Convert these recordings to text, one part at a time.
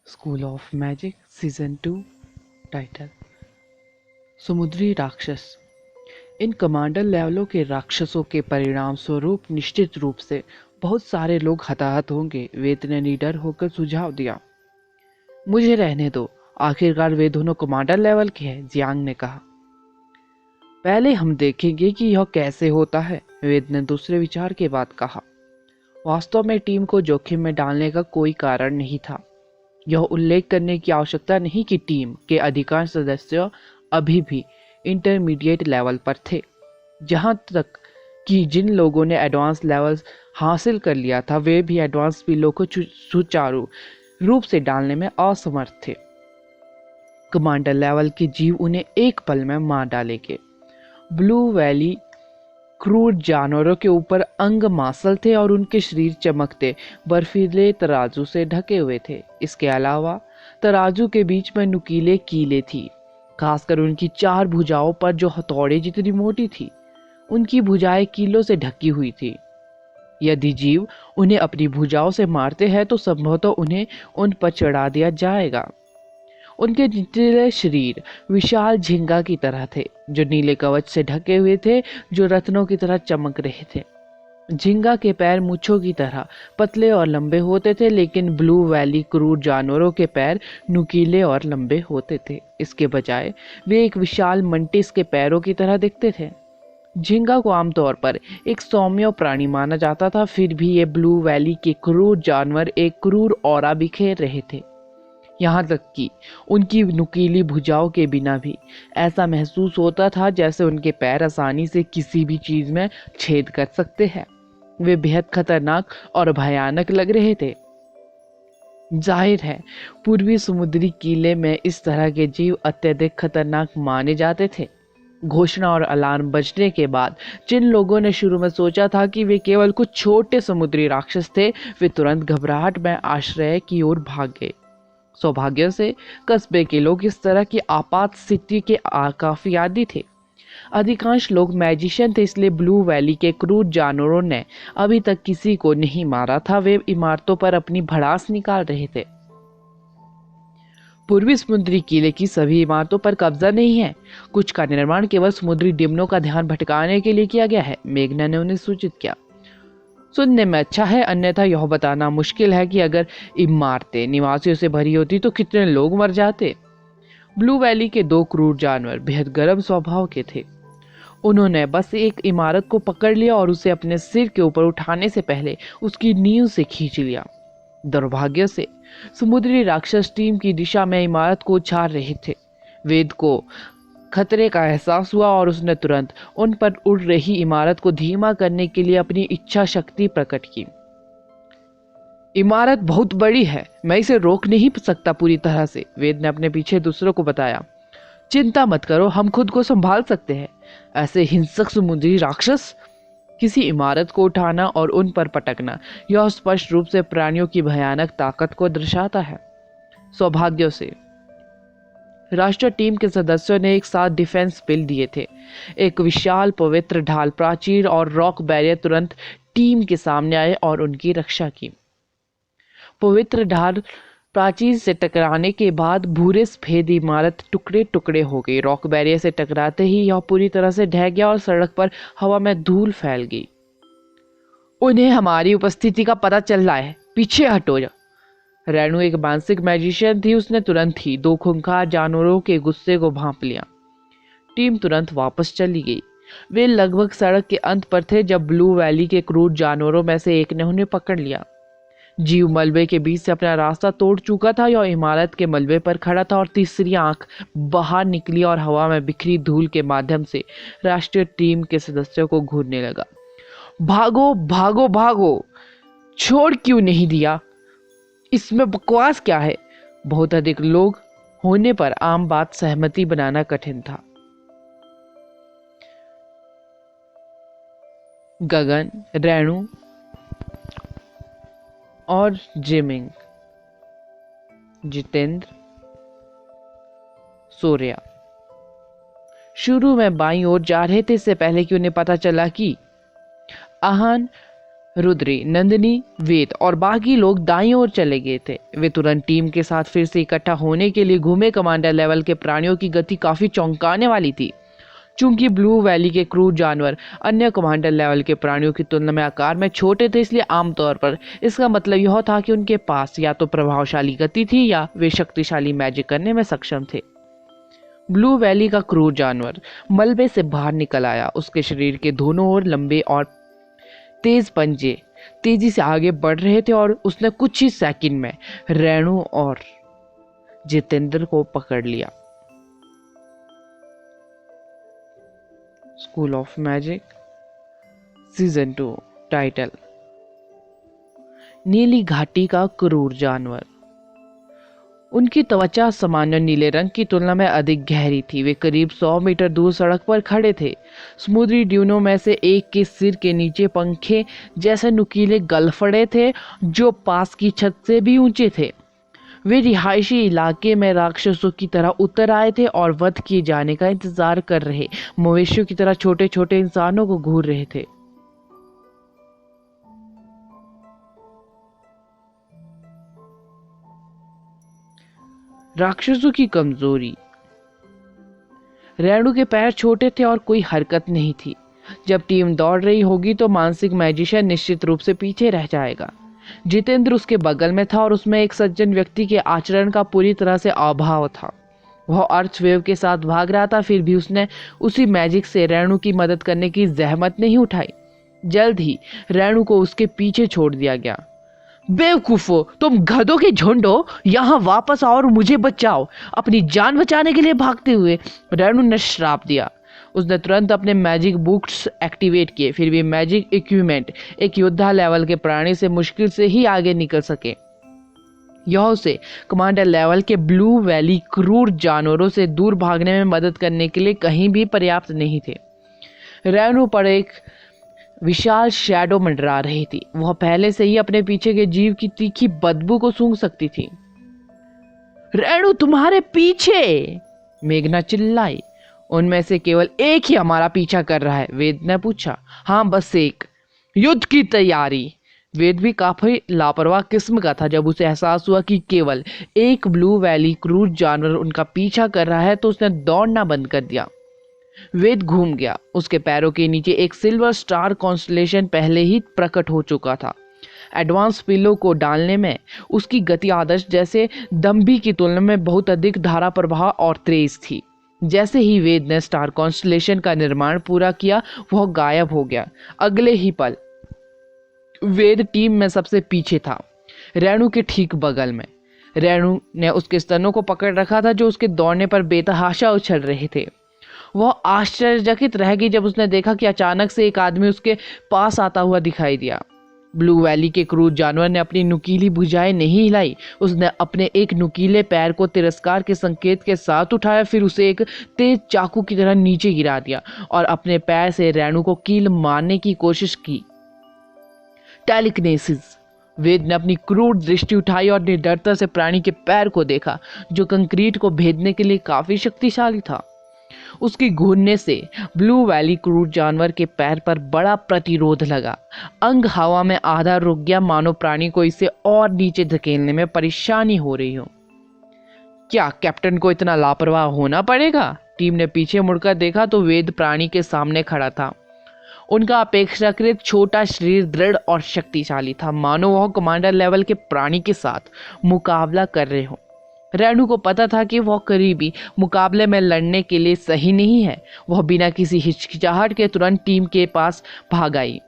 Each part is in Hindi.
School of magic season 2 title समुद्री राक्षस। इन कमांडर लेवलों के राक्षसों के परिणाम स्वरूप निश्चित रूप से बहुत सारे लोग हताहत होंगे। वेद ने निडर होकर सुझाव दिया। मुझे रहने दो, आखिरकार वे दोनों कमांडर लेवल के हैं, जियांग ने कहा। पहले हम देखेंगे कि यह कैसे होता है, वेद ने दूसरे विचार के बाद कहा। वास्तव में टीम को जोखिम में डालने का कोई कारण नहीं था। यह उल्लेख करने की आवश्यकता नहीं कि टीम के अधिकांश सदस्य अभी भी इंटरमीडिएट लेवल पर थे। जहां तक कि जिन लोगों ने एडवांस लेवल्स हासिल कर लिया था, वे भी एडवांस स्किलों को सुचारू रूप से डालने में असमर्थ थे। कमांडर लेवल के जीव उन्हें एक पल में मार डालेंगे। ब्लू वैली क्रूर जानवरों के ऊपर अंग मांसल थे और उनके शरीर चमकते बर्फीले तराजू से ढके हुए थे। इसके अलावा तराजू के बीच में नुकीले कीले थी, खासकर उनकी 4 भुजाओं पर जो हथौड़े जितनी मोटी थी। उनकी भुजाएं कीलों से ढकी हुई थी। यदि जीव उन्हें अपनी भुजाओं से मारते हैं तो संभवतः उन्हें उन पर चढ़ा दिया जाएगा। उनके निचले शरीर विशाल झींगा की तरह थे, जो नीले कवच से ढके हुए थे, जो रत्नों की तरह चमक रहे थे। झींगा के पैर मूंछों की तरह पतले और लंबे होते थे, लेकिन ब्लू वैली क्रूर जानवरों के पैर नुकीले और लंबे होते थे। इसके बजाय वे एक विशाल मंटिस के पैरों की तरह दिखते थे। झींगा को आमतौर पर एक सौम्य प्राणी माना जाता था, फिर भी ये ब्लू वैली के क्रूर जानवर एक क्रूर ऑरा बिखेर रहे थे। यहाँ तक कि उनकी नुकीली भुजाओं के बिना भी ऐसा महसूस होता था जैसे उनके पैर आसानी से किसी भी चीज में छेद कर सकते हैं। वे बेहद खतरनाक और भयानक लग रहे थे। जाहिर है, पूर्वी समुद्री कीले में इस तरह के जीव अत्यधिक खतरनाक माने जाते थे। घोषणा और अलार्म बजने के बाद जिन लोगों ने शुरू में सोचा था कि वे केवल कुछ छोटे समुद्री राक्षस थे, वे तुरंत घबराहट में आश्रय की ओर भाग गए। सौभाग्य से कस्बे के लोग इस तरह की आपात स्थिति के काफी आदी थे। अधिकांश लोग मैजिशियन थे, इसलिए ब्लू वैली के क्रूर जानवरों ने अभी तक किसी को नहीं मारा था। वे इमारतों पर अपनी भड़ास निकाल रहे थे। पूर्वी समुद्री किले की सभी इमारतों पर कब्जा नहीं है। कुछ का निर्माण केवल समुद्री डिमनों का ध्यान भटकाने के लिए किया गया है, मेघना ने उन्हें सूचित किया। सुनने में अच्छा है, अन्यथा यह बताना मुश्किल है कि अगर इमारतें निवासियों से भरी होती तो कितने लोग मर जाते। ब्लू वैली के 2 क्रूर जानवर बेहद गर्म स्वभाव के थे। उन्होंने बस एक इमारत को पकड़ लिया और उसे अपने सिर के ऊपर उठाने से पहले उसकी नींव से खींच लिया। दुर्भाग्य से समुद्री राक्षस टीम की दिशा में इमारत को उछाल रहे थे। वेद को खतरे का एहसास हुआ और उसने तुरंत उन पर उड़ रही इमारत को धीमा करने के लिए अपनी इच्छा शक्ति प्रकट की। इमारत बहुत बड़ी है, मैं इसे रोक नहीं सकता पूरी तरह से, वेद ने अपने पीछे दूसरों को बताया। चिंता मत करो, हम खुद को संभाल सकते हैं। ऐसे हिंसक समुद्री राक्षस। किसी इमारत को उठाना और उन पर पटकना, यह स्पष्ट रूप से प्राणियों की भयानक ताकत को दर्शाता है। सौभाग्य से राष्ट्रीय टीम के सदस्यों ने एक साथ डिफेंस बिल दिए थे। एक विशाल पवित्र ढाल प्राचीर और रॉक बैरियर तुरंत टीम के सामने आए और उनकी रक्षा की। पवित्र ढाल प्राचीर से टकराने के बाद भूरे सफेद इमारत टुकड़े टुकड़े हो गई। रॉक बैरियर से टकराते ही यह पूरी तरह से ढह गया और सड़क पर हवा में धूल फैल गई। उन्हें हमारी उपस्थिति का पता चल रहा है, पीछे हटो। रेणु एक मानसिक मैजिशियन थी, उसने तुरंत ही 2 खूंखार जानवरों के गुस्से को भांप लिया। टीम तुरंत वापस चली गई। वे लगभग सड़क के अंत पर थे जब ब्लू वैली के क्रूर जानवरों में से एक ने उन्हें पकड़ लिया। जीव मलबे के बीच से अपना रास्ता तोड़ चुका था। यह इमारत के मलबे पर खड़ा था और तीसरी आंख बाहर निकली और हवा में बिखरी धूल के माध्यम से राष्ट्रीय टीम के सदस्यों को घूरने लगा। भागो भागो भागो, छोड़ क्यों नहीं दिया? इसमें बकवास क्या है? बहुत अधिक लोग होने पर आम बात सहमति बनाना कठिन था। गगन, रेणु और जिमिंग, जितेंद्र, सूर्या शुरू में बाईं ओर जा रहे थे, इससे पहले कि उन्हें पता चला कि आहान रुद्री, नंदिनी, वेद और बाकी लोग दाईं ओर चले गए थे। वे तुरंत टीम के साथ फिर से इकट्ठा होने के लिए घूमे। कमांडर लेवल के प्राणियों की गति काफी चौंकाने वाली थी। चूंकि ब्लू वैली के क्रूर जानवर अन्य कमांडर लेवल के प्राणियों की तुलना में आकार में छोटे थे, इसलिए आमतौर पर इसका मतलब यह था कि उनके पास या तो प्रभावशाली गति थी या वे शक्तिशाली मैजिक करने में सक्षम थे। ब्लू वैली का क्रूर जानवर मलबे से बाहर निकल आया। उसके शरीर के दोनों ओर लंबे और तेज पंजे तेजी से आगे बढ़ रहे थे और उसने कुछ ही सेकंड में रेणु और जितेंद्र को पकड़ लिया। School of magic season 2 title नीली घाटी का क्रूर जानवर। उनकी त्वचा सामान्य नीले रंग की तुलना में अधिक गहरी थी। वे करीब 100 मीटर दूर सड़क पर खड़े थे। समुद्री ड्यूनों में से एक के सिर के नीचे पंखे जैसे नुकीले गलफड़े थे जो पास की छत से भी ऊंचे थे। वे रिहायशी इलाके में राक्षसों की तरह उतर आए थे और वध किए जाने का इंतजार कर रहे मवेशियों की तरह छोटे छोटे इंसानों को घूर रहे थे। राक्षसों की कमजोरी। रेणु के पैर छोटे थे और कोई हरकत नहीं थी। जब टीम दौड़ रही होगी तो मानसिक मैजिशियन निश्चित रूप से पीछे रह जाएगा। जितेंद्र उसके बगल में था और उसमें एक सज्जन व्यक्ति के आचरण का पूरी तरह से अभाव था। वह अर्थ वेव के साथ भाग रहा था, फिर भी उसने उसी मैजिक से रेणु की मदद करने की जहमत नहीं उठाई। जल्द ही रेणु को उसके पीछे छोड़ दिया गया। बेवकूफो, तुम गधों के झुंड हो, यहाँ वापस आओ और मुझे बचाओ। अपनी जान बचाने के लिए भागते हुए रेणु ने श्राप दिया। उसने तुरंत अपने मैजिक बूट्स एक्टिवेट किए। फिर भी मैजिक इक्विपमेंट एक योद्धा लेवल के प्राणी से मुश्किल से ही आगे निकल सके। यह उसे कमांडर लेवल के ब्लू वैली क्रूर जानवरों से दूर भागने में मदद करने के लिए कहीं भी पर्याप्त नहीं थे। रेणु पर एक विशाल शैडो मंडरा रही थी। वह पहले से ही अपने पीछे के जीव की तीखी बदबू को सूंघ सकती थी। रेणु तुम्हारे पीछे, मेघना चिल्लाई। उनमें से केवल एक ही हमारा पीछा कर रहा है, वेद ने पूछा। हाँ, बस एक। युद्ध की तैयारी। वेद भी काफी लापरवाह किस्म का था। जब उसे एहसास हुआ कि केवल एक ब्लू वैली क्रूर जानवर उनका पीछा कर रहा है तो उसने दौड़ना बंद कर दिया। वेद घूम गया। उसके पैरों के नीचे एक सिल्वर स्टार कॉन्स्टलेशन पहले ही प्रकट हो चुका था। एडवांस पिलो को डालने में उसकी गति आदर्श जैसे दम्भी की तुलना में बहुत अधिक धारा प्रवाह और तेज थी। जैसे ही वेद ने स्टार कॉन्स्टलेशन का निर्माण पूरा किया, वह गायब हो गया। अगले ही पल वेद टीम में सबसे पीछे था, रेणु के ठीक बगल में। रेणु ने उसके स्तनों को पकड़ रखा था जो उसके दौड़ने पर बेतहाशा उछल रहे थे। वह आश्चर्यचकित रह गई जब उसने देखा कि अचानक से एक आदमी उसके पास आता हुआ दिखाई दिया। ब्लू वैली के क्रूर जानवर ने अपनी नुकीली भुजाएं नहीं हिलाई। उसने अपने एक नुकीले पैर को तिरस्कार के संकेत के साथ उठाया, फिर उसे एक तेज चाकू की तरह नीचे गिरा दिया और अपने पैर से रेणु को कील मारने की कोशिश की। टेलिकिनेसिस। वेद ने अपनी क्रूर दृष्टि उठाई और निर्दयता से प्राणी के पैर को देखा जो कंक्रीट को भेदने के लिए काफी शक्तिशाली था। उसकी घूरने से ब्लू वैली क्रूर जानवर के पैर पर बड़ा प्रतिरोध लगा। अंग हवा में आधा रुक गया, मानो प्राणी को इसे और नीचे धकेलने में परेशानी हो रही हो। क्या कैप्टन को इतना लापरवाह होना पड़ेगा? टीम ने पीछे मुड़कर देखा तो वेद प्राणी के सामने खड़ा था। उनका अपेक्षाकृत छोटा शरीर दृढ़ और शक्तिशाली था, मानो वह कमांडर लेवल के प्राणी के साथ मुकाबला कर रहे हो। रेणु को पता था कि वह करीबी मुकाबले में लड़ने के लिए सही नहीं है। वह बिना किसी हिचकिचाहट के तुरंत टीम के पास भाग आई।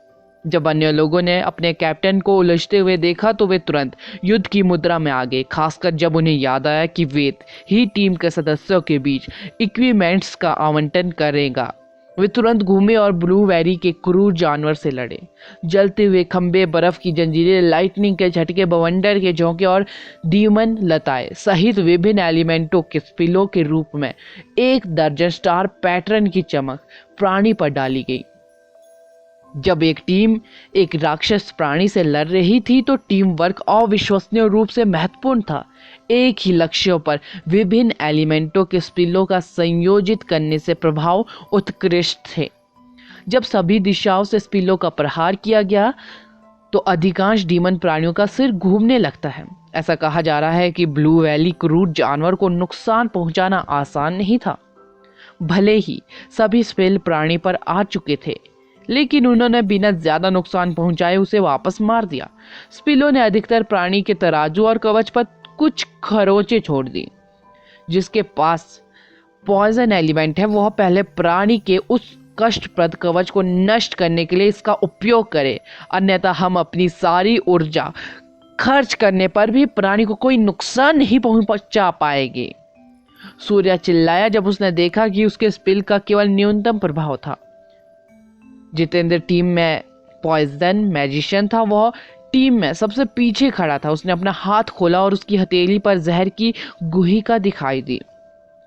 जब अन्य लोगों ने अपने कैप्टन को उलझते हुए देखा तो वे तुरंत युद्ध की मुद्रा में आ गए, खासकर जब उन्हें याद आया कि वेद ही टीम के सदस्यों के बीच इक्विपमेंट्स का आवंटन करेगा। वे तुरंत घूमे और ब्लू वैली के क्रूर जानवर से लड़े। जलते हुए खंबे, बर्फ की जंजीरें, लाइटनिंग के झटके, बवंडर के झोंके और डीमन लताएं सहित विभिन्न एलिमेंटों के स्पिलों के रूप में 1 दर्जन स्टार पैटर्न की चमक प्राणी पर डाली गई। जब एक टीम एक राक्षस प्राणी से लड़ रही थी तो टीम वर्क अविश्वसनीय रूप से महत्वपूर्ण था। एक ही लक्ष्यों पर विभिन्न एलिमेंटों के स्पिलों का संयोजित करने से प्रभाव उत्कृष्ट थे। जब सभी दिशाओं से स्पिलों का प्रहार किया गया तो अधिकांश डीमन प्राणियों का सिर घूमने लगता है। ऐसा कहा जा रहा है कि ब्लू वैली क्रूर जानवर को नुकसान पहुंचाना आसान नहीं था। भले ही सभी स्पेल प्राणी पर आ चुके थे, लेकिन उन्होंने बिना ज्यादा नुकसान पहुंचाए उसे वापस मार दिया। स्पिलो ने अधिकतर प्राणी के तराजू और कवच पर कुछ खरोंचे छोड़ दी। जिसके पास पॉइजन एलिमेंट है वह पहले प्राणी के उस कष्टप्रद कवच को नष्ट करने के लिए इसका उपयोग करे, अन्यथा हम अपनी सारी ऊर्जा खर्च करने पर भी प्राणी को कोई नुकसान नहीं पहुंचा पाएंगे। सूर्या चिल्लाया जब उसने देखा कि उसके स्पिल का केवल न्यूनतम प्रभाव था। जितेंद्र टीम में पॉइजन मैजिशियन था, वह टीम में सबसे पीछे खड़ा था। उसने अपना हाथ खोला और उसकी हथेली पर जहर की गुहिका दिखाई दी।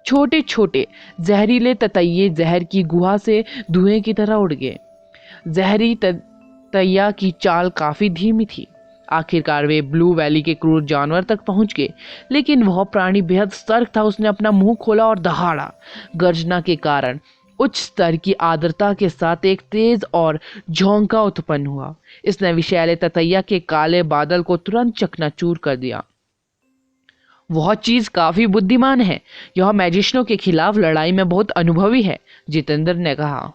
छोटे छोटे जहरीले ततैये जहर की गुहा से धुएं की तरह उड़ गए। जहरी ततैया की चाल काफी धीमी थी। आखिरकार वे ब्लू वैली के क्रूर जानवर तक पहुंच गए, लेकिन वह प्राणी बेहद सतर्क था। उसने अपना मुंह खोला और दहाड़ा। गर्जना के कारण उच्च स्तर की आर्द्रता के साथ एक तेज और झोंका उत्पन्न हुआ। इसने विषैले ततैया के काले बादल को तुरंत चकनाचूर कर दिया। वह चीज काफी बुद्धिमान है। यह मैजिशियनों के खिलाफ लड़ाई में बहुत अनुभवी है, जितेंद्र ने कहा।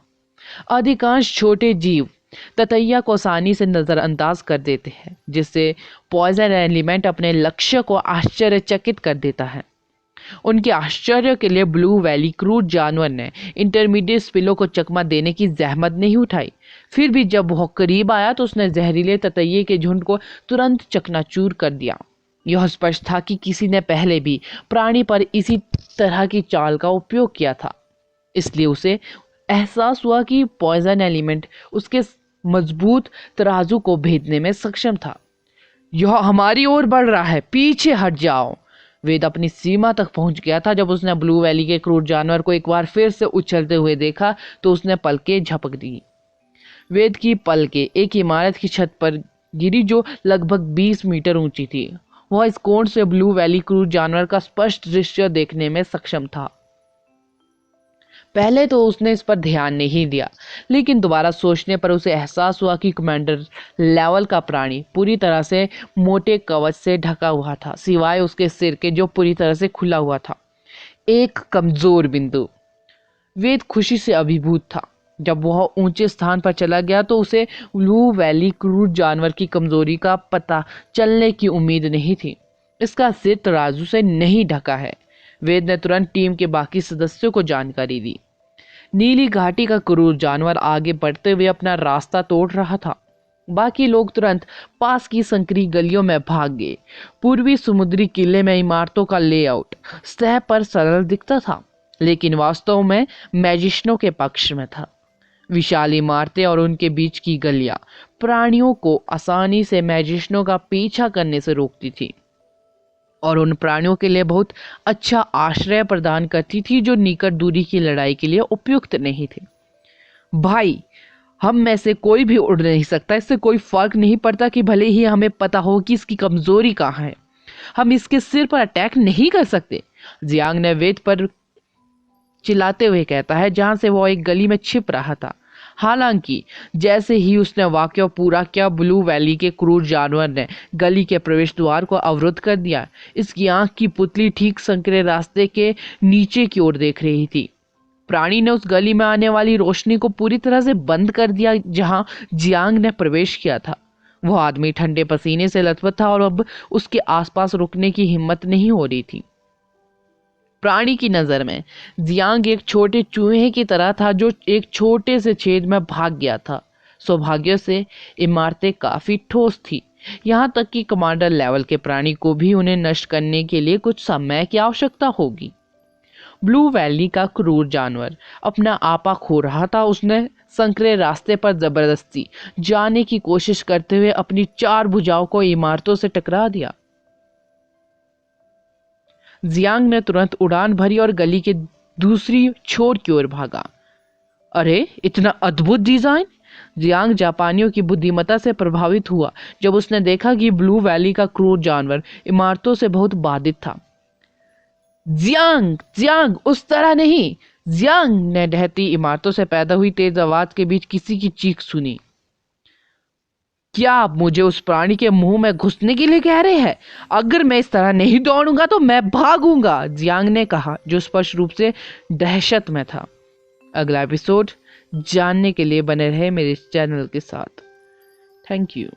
अधिकांश छोटे जीव ततैया को आसानी से नजरअंदाज कर देते हैं, जिससे पॉइजन एलिमेंट अपने लक्ष्य को आश्चर्यचकित कर देता है। उनके आश्चर्य के लिए ब्लू वैली क्रूर जानवर ने इंटरमीडिएट स्पिलो को चकमा देने की जहमत नहीं उठाई। फिर भी जब वह करीब आया तो उसने जहरीले ततैये के झुंड को तुरंत चकनाचूर कर दिया। यह स्पष्ट था कि किसी ने पहले भी प्राणी पर इसी तरह की चाल का उपयोग किया था, इसलिए उसे एहसास हुआ कि पॉइजन एलिमेंट उसके मजबूत तराजू को भेदने में सक्षम था। यह हमारी ओर बढ़ रहा है, पीछे हट जाओ। वेद अपनी सीमा तक पहुंच गया था। जब उसने ब्लू वैली के क्रूर जानवर को एक बार फिर से उछलते हुए देखा तो उसने पलकें झपक दी। वेद की पलकें एक इमारत की छत पर गिरी जो लगभग 20 मीटर ऊंची थी। वह इस कोण से ब्लू वैली क्रूर जानवर का स्पष्ट दृश्य देखने में सक्षम था। पहले तो उसने इस पर ध्यान नहीं दिया, लेकिन दोबारा सोचने पर उसे एहसास हुआ कि कमांडर लेवल का प्राणी पूरी तरह से मोटे कवच से ढका हुआ था, सिवाय उसके सिर के जो पूरी तरह से खुला हुआ था। एक कमजोर बिंदु। वेद खुशी से अभिभूत था। जब वह ऊंचे स्थान पर चला गया तो उसे ब्लू वैली क्रूर जानवर की कमजोरी का पता चलने की उम्मीद नहीं थी। इसका सिर तराजू से नहीं ढका है। वेद ने तुरंत टीम के बाकी सदस्यों को जानकारी दी। नीली घाटी का क्रूर जानवर आगे बढ़ते हुए अपना रास्ता तोड़ रहा था। बाकी लोग तुरंत पास की संकरी गलियों में भाग गए। पूर्वी समुद्री किले में इमारतों का लेआउट सतह पर सरल दिखता था, लेकिन वास्तव में मैजिशियनों के पक्ष में था। विशाल इमारतें और उनके बीच की गलियां प्राणियों को आसानी से मैजिशियनों का पीछा करने से रोकती थी और उन प्राणियों के लिए बहुत अच्छा आश्रय प्रदान करती थी जो निकट दूरी की लड़ाई के लिए उपयुक्त नहीं थे। भाई, हम में से कोई भी उड़ नहीं सकता। इससे कोई फर्क नहीं पड़ता कि भले ही हमें पता हो कि इसकी कमजोरी कहाँ है, हम इसके सिर पर अटैक नहीं कर सकते। जियांग ने वेद पर चिल्लाते हुए कहता है, जहां से वो एक गली में छिप रहा था। हालांकि जैसे ही उसने वाक्य पूरा किया, ब्लू वैली के क्रूर जानवर ने गली के प्रवेश द्वार को अवरुद्ध कर दिया। इसकी आंख की पुतली ठीक संकरे रास्ते के नीचे की ओर देख रही थी। प्राणी ने उस गली में आने वाली रोशनी को पूरी तरह से बंद कर दिया जहां जियांग ने प्रवेश किया था। वह आदमी ठंडे पसीने से लथपथ था और अब उसके आसपास रुकने की हिम्मत नहीं हो रही थी। प्राणी की नजर में जियांग एक छोटे चूहे की तरह था जो एक छोटे से छेद में भाग गया था। सौभाग्य से इमारतें काफी ठोस थी, यहाँ तक कि कमांडर लेवल के प्राणी को भी उन्हें नष्ट करने के लिए कुछ समय की आवश्यकता होगी। ब्लू वैली का क्रूर जानवर अपना आपा खो रहा था। उसने संकरे रास्ते पर जबरदस्ती जाने की कोशिश करते हुए अपनी 4 भुजाओं को इमारतों से टकरा दिया। जियांग ने तुरंत उड़ान भरी और गली के दूसरी छोर की ओर भागा। अरे, इतना अद्भुत डिजाइन! जियांग जापानियों की बुद्धिमत्ता से प्रभावित हुआ जब उसने देखा कि ब्लू वैली का क्रूर जानवर इमारतों से बहुत बाधित था। जियांग, जियांग, उस तरह नहीं! जियांग ने ढहती इमारतों से पैदा हुई तेज आवाज के बीच किसी की चीख सुनी। क्या आप मुझे उस प्राणी के मुंह में घुसने के लिए कह रहे हैं? अगर मैं इस तरह नहीं दौड़ूंगा तो मैं भागूंगा, जियांग ने कहा, जो स्पष्ट रूप से दहशत में था। अगला एपिसोड जानने के लिए बने रहे मेरे चैनल के साथ। Thank you.